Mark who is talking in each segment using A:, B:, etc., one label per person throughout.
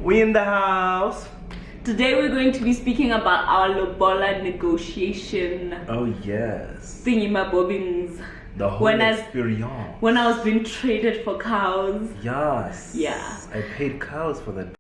A: We in the house.
B: Today we're going to be speaking about our Lobola negotiation.
A: Oh yes.
B: Thingy my bobbins.
A: The whole experience.
B: When I was being traded for cows.
A: Yes.
B: Yeah.
A: I paid cows for that.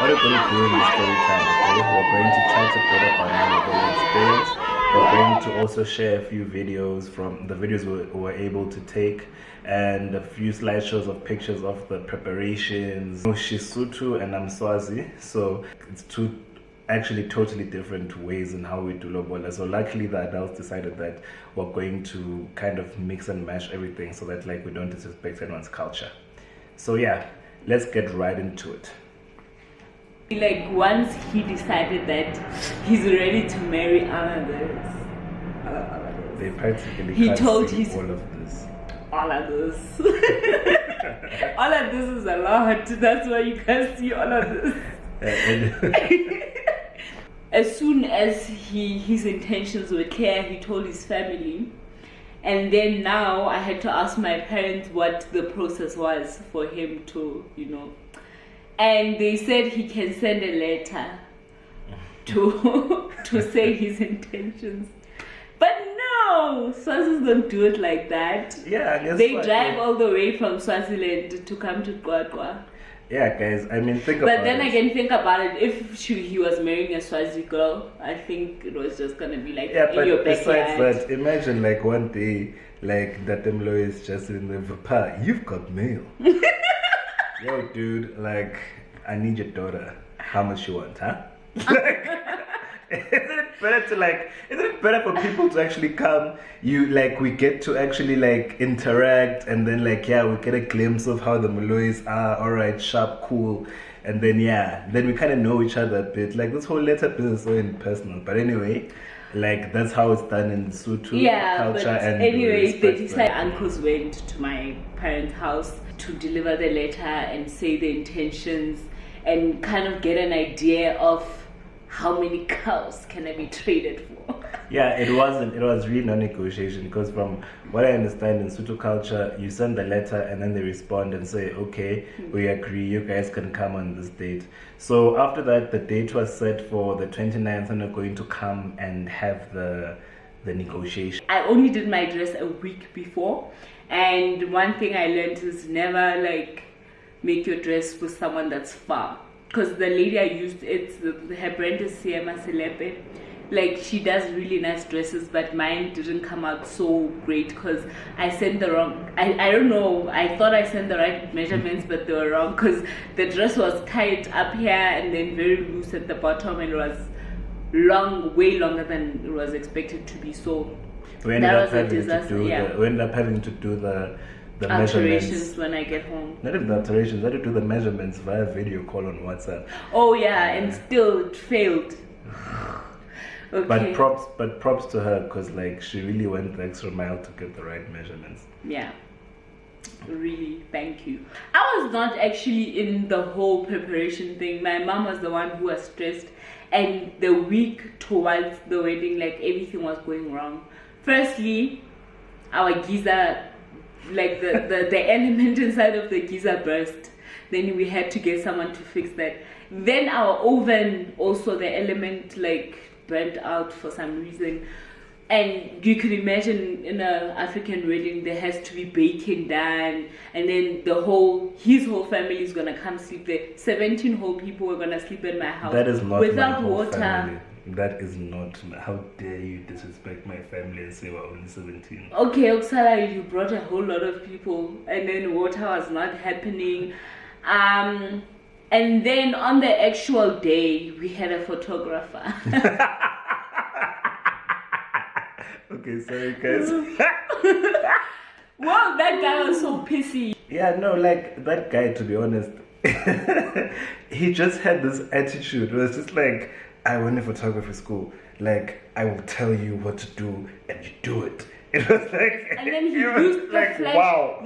A: What we're going to do in this story time, okay? We're going to chat a bit about our Lobola experience. We're going to also share a few videos from the videos we were able to take and a few slideshows of pictures of the preparations. She's Sotho and I'm Swazi, so it's two actually totally different ways in how we do Lobola. So luckily the adults decided that we're going to kind of mix and match everything so that like we don't disrespect anyone's culture. So yeah, let's get right into it.
B: Like once he decided that he's ready to marry others,
A: They practically
B: he
A: can't
B: told
A: see
B: his
A: all of this.
B: all of this. All of this is a lot. That's why you can't see all of this. As soon as his intentions were clear, he told his family. And then now I had to ask my parents what the process was for him to, And they said he can send a letter to say his intentions. But no, Swazis don't do it like that.
A: Yeah, I guess
B: they drive all the way from Swaziland to come to Qwaqwa.
A: Yeah, guys, I mean, think about it.
B: But then again, think about it. If he was marrying a Swazi girl, I think it was just going to be like in your backyard.
A: Besides that, imagine like one day, like that Demlo is just in the Papa, you've got mail. Yo, dude, like, I need your daughter. How much you want, huh? Isn't it better for people to actually come? We get to actually like interact, and then we get a glimpse of how the Malois are. All right, sharp, cool, and then then we kind of know each other a bit. Like this whole letter business is so impersonal, but anyway. Like that's how it's done in Sotho culture.
B: But
A: and
B: anyway, they decided uncles went to my parents' house to deliver the letter and say the intentions and kind of get an idea of how many cows can I be traded for.
A: Yeah, it was really no negotiation, because from what I understand in Sotho culture, you send the letter and then they respond and say, okay, we agree, you guys can come on this date. So after that, the date was set for the 29th, and we're going to come and have the negotiation.
B: I only did my dress a week before, and one thing I learned is never make your dress for someone that's far. Because the lady I used, her brand is Siema Selepe. Like, she does really nice dresses, but mine didn't come out so great because I sent the wrong, I don't know, I thought I sent the right measurements, but they were wrong, because the dress was tight up here and then very loose at the bottom, and it was long, way longer than it was expected to be. So
A: we ended up having to do the
B: alterations when I get home.
A: Not even the alterations, I had to do the measurements via video call on WhatsApp.
B: Oh yeah, and still it failed. Okay.
A: But props to her, because she really went the extra mile to get the right measurements.
B: Yeah, really, thank you. I was not actually in the whole preparation thing. My mom was the one who was stressed, and the week towards the wedding, everything was going wrong. Firstly, our geyser, the element inside of the geyser burst. Then we had to get someone to fix that. Then our oven, also the element burnt out for some reason. And you can imagine in an African wedding, there has to be baking done, and then his whole family is gonna come sleep there. 17 whole people were gonna sleep in my house.
A: That is not
B: without
A: my whole
B: water.
A: Family. That is not. How dare you disrespect my family and say we're only 17?
B: Okay, Oksala, you brought a whole lot of people, and then water was not happening. And then on the actual day, we had a photographer.
A: Okay, sorry guys.
B: Well, that guy was so pissy.
A: Yeah, no, like that guy, to be honest, he just had this attitude. It was just like, I went to photography school. Like, I will tell you what to do, and you do it. It was like,
B: And then he used the flash the whole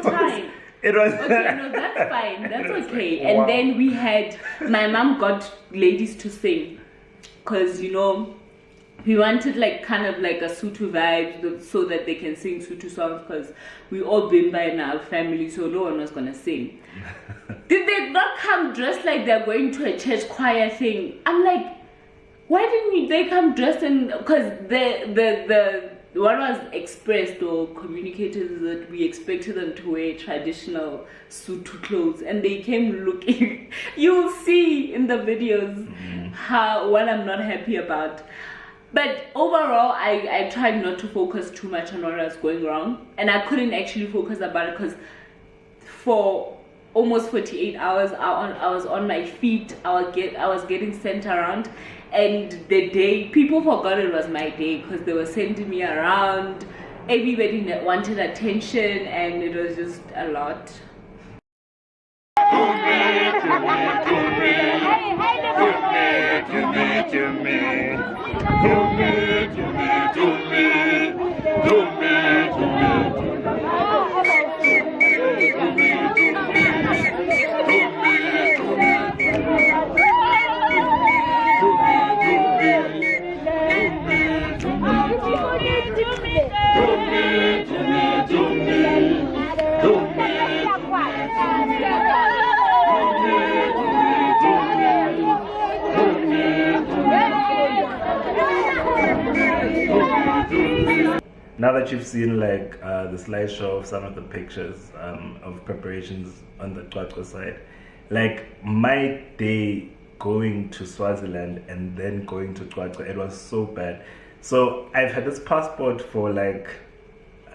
B: time.
A: It was
B: okay, no, that's fine. That's okay.
A: Like,
B: and
A: wow.
B: then we had my mom got ladies to sing, cause we wanted like kind of like a Sotho vibe so that they can sing Sotho songs, cause we all Bimba in our family, so no one was gonna sing. Did they not come dressed like they're going to a church choir thing? I'm like, why didn't they come dressed in? Cause the what was expressed or communicated is that we expected them to wear traditional Sotho clothes, and they came looking. You'll see in the videos what I'm not happy about. But overall, I tried not to focus too much on what was going wrong, and I couldn't actually focus about it because for almost 48 hours I was on my feet. I was getting sent around, and the day people forgot it was my day because they were sending me around. Everybody wanted attention, and it was just a lot.
A: Now that you've seen like the slideshow of some of the pictures of preparations on the Xwaqwa side, like my day going to Swaziland and then going to Xwaqwa, it was so bad. So I've had this passport for like,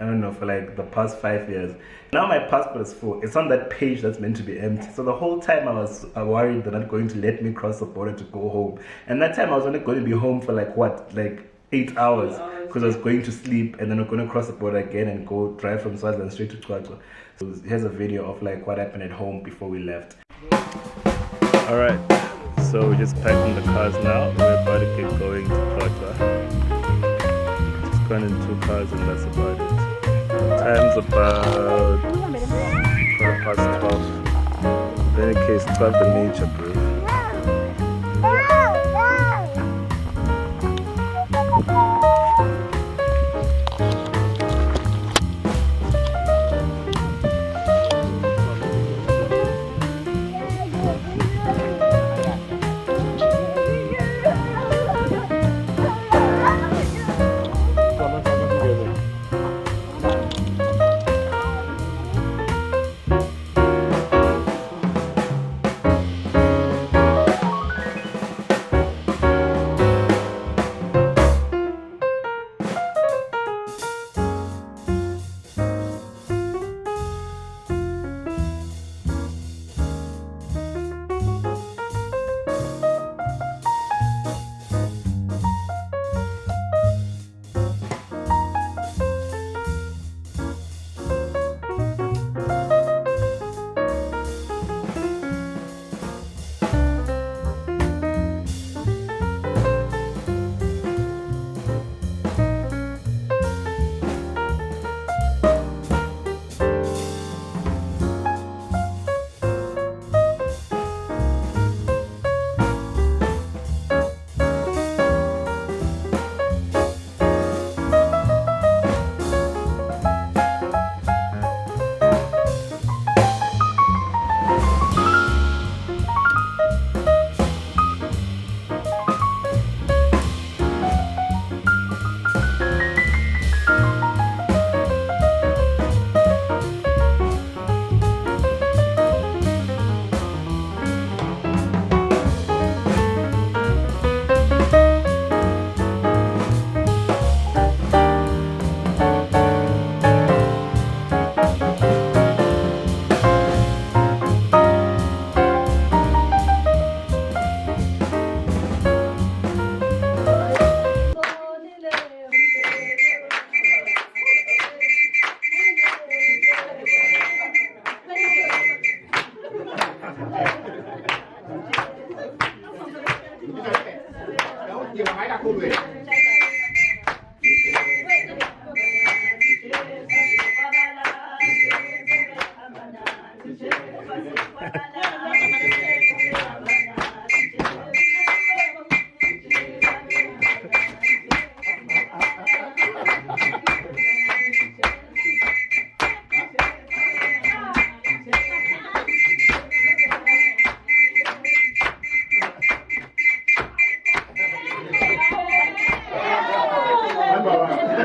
A: I don't know, for like the past 5 years. Now my passport is full. It's on that page that's meant to be empty. So the whole time I was worried they're not going to let me cross the border to go home. And that time I was only going to be home for like what, like 8 hours, because I was going to sleep and then we're going to cross the border again and go drive from Swaziland straight to Xwaqwa. So here's a video of like what happened at home before we left. Alright, so we're just packing the cars now. We're about to get going to Xwaqwa. Just gone in 2 cars and that's about it. Time's about 12:15. In any case, 12 the nature proof.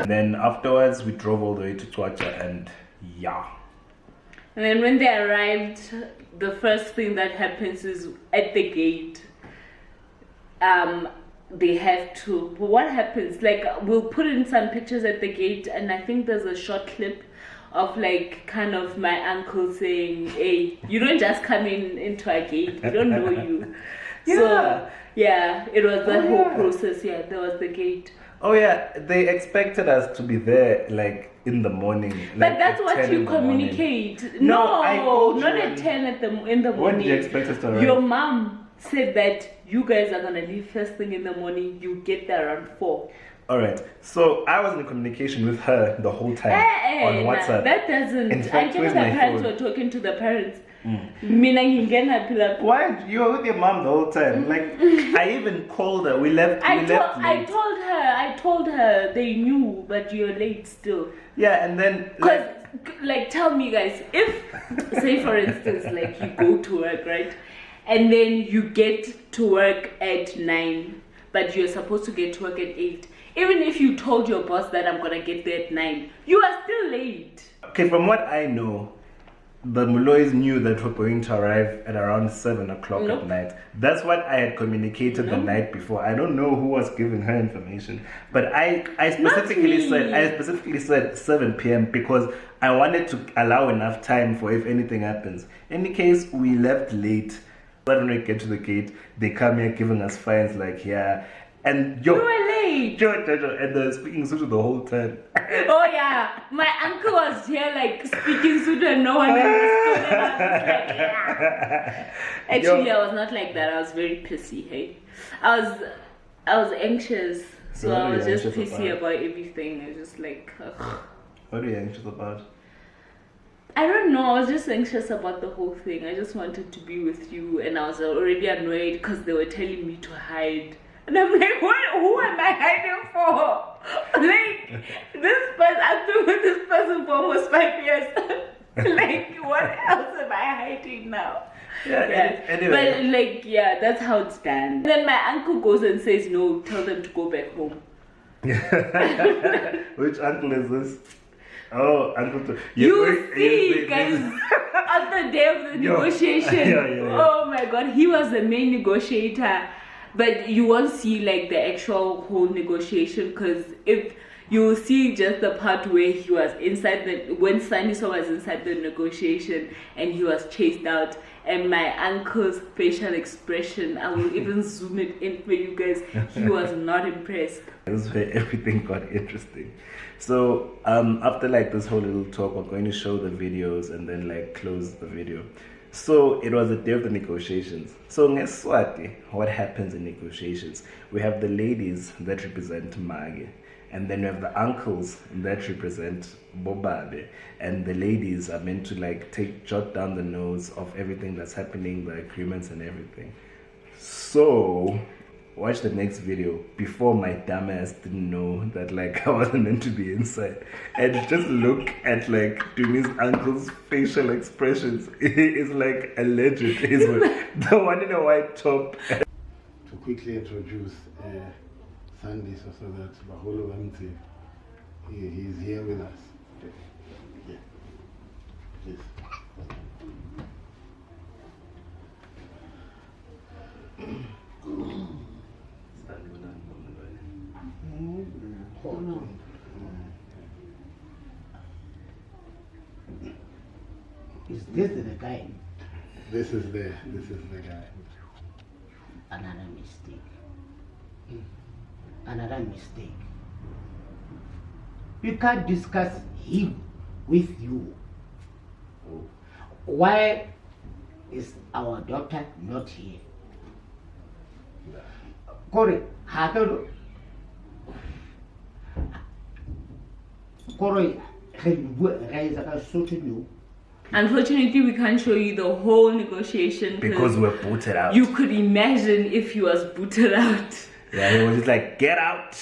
A: Then afterwards, we drove all the way to Twacha, and yeah.
B: And then when they arrived, the first thing that happens is at the gate, they have to, what happens, like, we'll put in some pictures at the gate, and I think there's a short clip of like kind of my uncle saying, hey, you don't just come into a gate, we don't know you.
A: Yeah.
B: So yeah, it was the whole process. Yeah, there was the gate.
A: Oh yeah, they expected us to be there like in the morning.
B: But
A: like,
B: that's
A: at
B: what
A: 10
B: you
A: in the morning.
B: communicate.
A: No, I told
B: not
A: you
B: at 10 in the morning.
A: When did you expect us to arrive?
B: Your mom said that you guys are gonna leave first thing in the morning. You get there around 4.
A: All right. So I was in communication with her the whole time on WhatsApp.
B: That doesn't.
A: In fact,
B: I guess
A: where's
B: the
A: my
B: parents
A: phone?
B: were talking to the parents. Mina
A: Why you were with your mom the whole time? Like I even called her. We left.
B: I
A: late.
B: told her they knew, but you're late still.
A: Yeah, and then
B: Cause like tell me guys, if say for instance like you go to work, right, and then you get to work at 9, but you're supposed to get to work at 8. Even if you told your boss that I'm gonna get there at 9, you are still late.
A: Okay, from what I know, the Mulois knew that we're going to arrive at around 7 o'clock
B: Nope.
A: at night. That's what I had communicated the night before. I don't know who was giving her information, but I specifically said 7 p.m. because I wanted to allow enough time for if anything happens. In case we left late, when we get to the gate, they come here giving us fines like and
B: You were late.
A: and they're speaking Sotho the whole time.
B: Oh yeah, my uncle was here like speaking Sotho and no one understood. And I was like, yeah. Actually, I was not like that. I was very pissy. Hey, I was anxious, so
A: What
B: I
A: are
B: was
A: you
B: just
A: anxious
B: pissy
A: about?
B: about everything. I was just like, ugh.
A: What are you anxious about?
B: I don't know. I was just anxious about the whole thing. I just wanted to be with you, and I was already annoyed because they were telling me to hide. And I'm like, who am I hiding for? Like, this person, I've been with this person for almost 5 years. Like, what else am I hiding now?
A: Yeah. Anyway.
B: But, like, yeah, that's how it's done. Then my uncle goes and says, no, tell them to go back home.
A: Which uncle is this? Oh, Uncle.
B: You see, guys, on the day of the negotiation, oh my god, he was the main negotiator. But you won't see like the actual whole negotiation, because if you will see just the part where he was inside when Saniso was inside the negotiation and he was chased out, and my uncle's facial expression, I will even zoom it in for you guys. He was not impressed.
A: This is where everything got interesting. So after like this whole little talk, we're going to show the videos and then like close the video. So it was the day of the negotiations. So in Swazi, what happens in negotiations? We have the ladies that represent Mage, and then we have the uncles that represent Bobabe, and the ladies are meant to like jot down the notes of everything that's happening, the agreements and everything. So watch the next video before my dumbass didn't know that like I wasn't meant to be inside, and just look at like Tumi's uncle's facial expressions. It's like a legend. He's the one in a white top.
C: To quickly introduce Sandi, so that Baholo Vamti, he's here with us. Yeah. Please.
D: Is this the guy?
C: This is the guy.
D: Another mistake. Another mistake. We can't discuss him with you. Why is our daughter not here? Corey, Hakero. Corey,
B: Unfortunately, we can't show you the whole negotiation
A: because we're booted out.
B: You could imagine if he was booted out.
A: Yeah, he was just like, get out.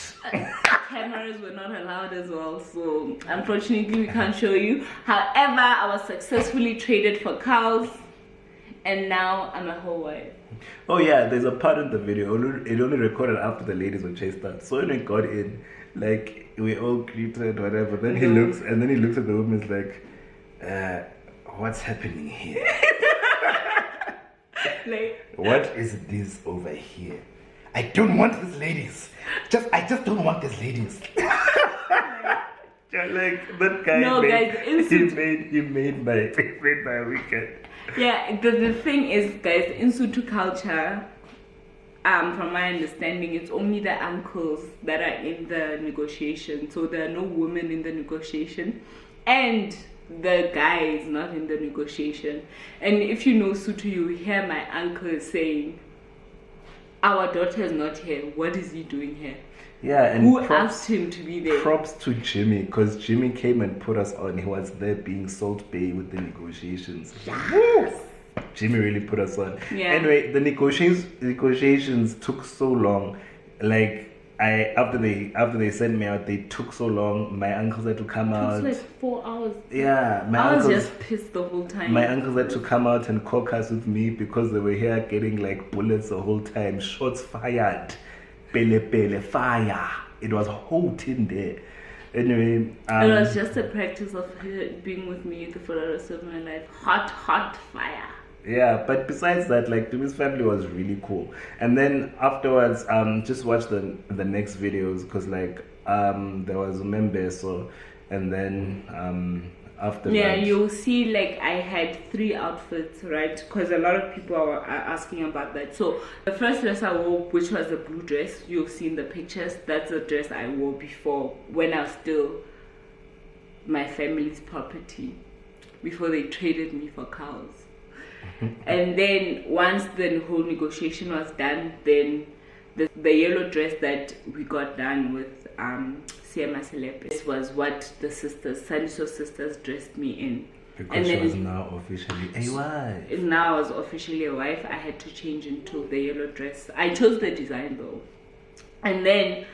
B: Cameras were not allowed as well, so unfortunately we can't show you. However, I was successfully traded for cows and now I'm a whole wife.
A: Oh yeah, there's a part in the video. It only recorded after the ladies were chased out. So when we got in, like we all greeted, whatever. Then he looks at the woman. He's like, "What's happening here?
B: Like,
A: what is this over here? I don't want these ladies. I just don't want these ladies." Like that guy.
B: No, guys,
A: he made my weekend.
B: Yeah, the thing is, guys, in Sotho culture, from my understanding, it's only the uncles that are in the negotiation. So there are no women in the negotiation, and the guy is not in the negotiation. And if you know Sotho, you hear my uncle saying, "Our daughter is not here. What is he doing here?"
A: Yeah, and
B: who asked him to be there?
A: Props to Jimmy, because Jimmy came and put us on. He was there being Salt Bay with the negotiations.
B: Yes.
A: Jimmy really put us on.
B: Yeah.
A: Anyway, the negotiations took so long. Like after they sent me out, they took so long. My uncles had to come out.
B: It was like 4 hours.
A: Yeah,
B: I was just pissed the whole time.
A: My uncles had to come out and caucus with me because they were here getting like bullets the whole time, shots fired. Pele fire. It was hot in there. Anyway,
B: it was just a practice of being with me for the rest of my life. Hot fire.
A: Yeah, but besides that, like Tumi's family was really cool. And then afterwards, just watch the next videos because like there was Membeso, and then after
B: yeah,
A: that,
B: you'll see like I had 3 outfits, right? Because a lot of people are asking about that. So the first dress I wore, which was a blue dress, you've seen the pictures. That's the dress I wore before, when I was still my family's property, before they traded me for cows. And then once the whole negotiation was done, then the yellow dress that we got done with Siema Selepe, this was what the Sandiso sisters dressed me in.
A: Because
B: and
A: she
B: then
A: was now officially a wife.
B: Now I was officially a wife. I had to change into the yellow dress. I chose the design though. And then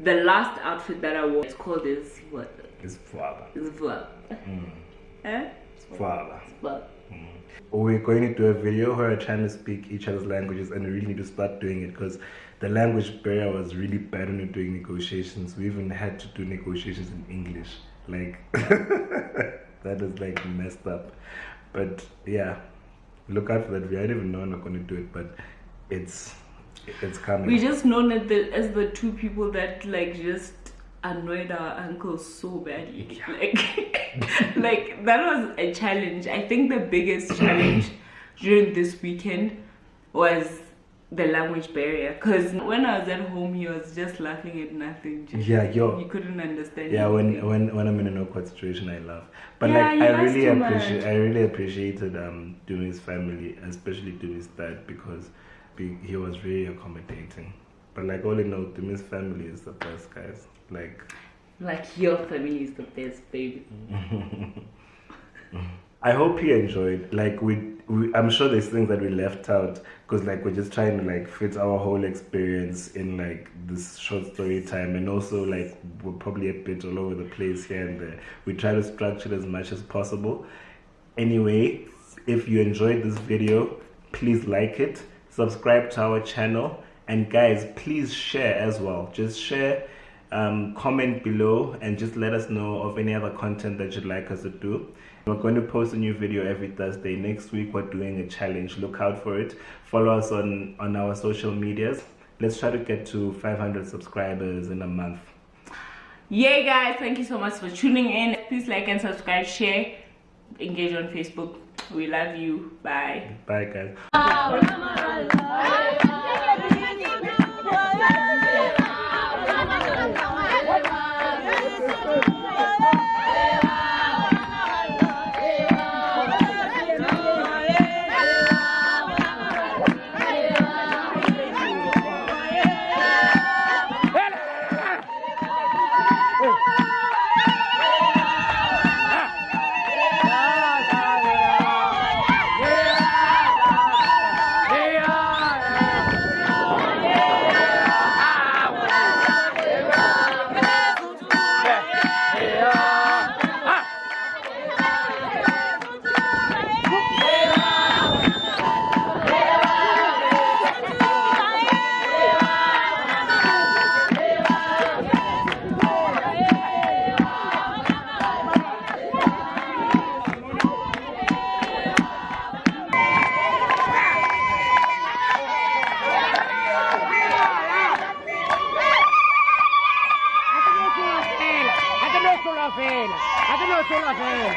B: the last outfit that I wore, it's called what?
A: It's Fuaba.
B: It's Fuaba. Eh?
A: Fuaba.
B: Fuaba.
A: We're going to do a video where we're trying to speak each other's languages, and we really need to start doing it because the language barrier was really bad when we were doing negotiations. We even had to do negotiations in English. Like, that is like messed up. But yeah, look out for that video. I don't even know when I'm going to do it, but it's coming.
B: We just known it as the 2 people that like just annoyed our uncles so badly. Like that was a challenge. I think the biggest challenge during this weekend was the language barrier, because when I was at home he was just laughing at nothing. He couldn't understand.
A: Yeah,
B: anything.
A: when I'm in an awkward situation I laugh. But
B: yeah,
A: like I really appreciated Tumi's family, especially Tumi's dad, because he was very accommodating. But like all in all, Tumi's family is the best, guys. Like
B: your family is the best, baby.
A: I hope you enjoyed. Like I'm sure there's things that we left out because like we're just trying to like fit our whole experience in like this short story time, and also like we're probably a bit all over the place here and there. We try to structure it as much as possible. Anyway, if you enjoyed this video, please like it, subscribe to our channel, and guys, please share as well. Just share. Comment below and just let us know of any other content that you'd like us to do. We're going to post a new video every Thursday. Next week we're doing a challenge. Look out for it. Follow us on our social medias. Let's try to get to 500 subscribers in a month.
B: Yeah guys, thank you so much for tuning in. Please like and subscribe, share, engage on Facebook. We love you. Bye.
A: Bye guys.
E: sola fela. A ke no sola fela.